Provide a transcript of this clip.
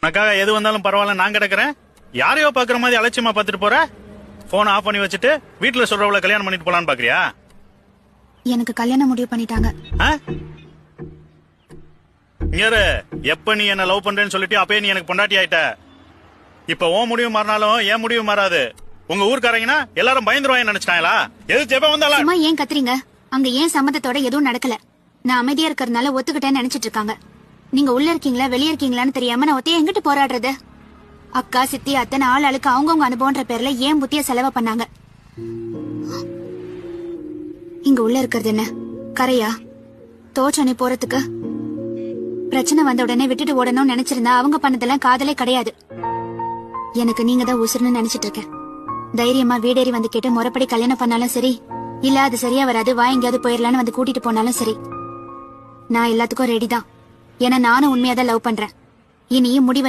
உனக்காக எது வந்தாலும் பரவாயில்ல நான் கிடக்குறேன். யாரையோ பாக்குற மாதிரி அலட்சியமா பாத்துட்டு போற. போன் ஆஃப் பண்ணி வச்சுட்டு வீட்டுல சொல்றவள கல்யாணம் பண்ணிட்டு போலான்னு பாக்குறியா? எனக்கு கல்யாணம் முடிவு பண்ணிட்டாங்க. எப்ப நீ என்ன லவ் பண்றேன்னு சொல்லிட்டு அப்பயே நீ எனக்கு பொண்டாட்டி ஆயிட்ட. இப்ப உன் முடிவு மாறினாலும் என் முடிவு மாறாது. உங்க ஊர்க்காரங்கன்னா எல்லாரும் பயந்துருவாங்க நினைச்சிட்டாங்களா? எது ஜெப வந்தாலும் சும்மா ஏன் கத்துறீங்க? அங்க ஏன் சம்மதத்தோட எதுவும் நடக்கல. நான் அமைதியா இருக்கறதுனால ஒத்துக்கிட்டேன்னு நினைச்சிட்டு இருக்காங்க. நீங்க உள்ள இருக்கீங்களா வெளிய இருக்கீங்களான்னு தெரியாம நான் ஒத்தைய எங்கிட்டு போராடுறது? அக்கா சித்தி அத்தனை ஆளுக்கு அவங்கவுங்க அனுபவம்ன்ற பேர்ல ஏன் புத்திய செலவு பண்ணாங்க. இங்க உள்ள இருக்கிறது என்ன கரையா? தோற்றனை போறதுக்கு பிரச்சனை வந்த உடனே விட்டுட்டு ஓடணும்னு நினைச்சிருந்தா அவங்க பண்ணதெல்லாம் காதலே கிடையாது. எனக்கு நீங்க தான் உசுருன்னு நினைச்சிட்டு இருக்கேன். தைரியமா வீடேறி வந்து கேட்டு முறைப்படி கல்யாணம் பண்ணாலும் சரி, இல்ல அது சரியா வராது வா எங்கேயாவது போயிடலான்னு வந்து கூட்டிட்டு போனாலும் சரி, நான் எல்லாத்துக்கும் ரெடி தான். ஏன்னா நானும் உண்மையாதான் லவ் பண்றேன். இனியும் முடிவு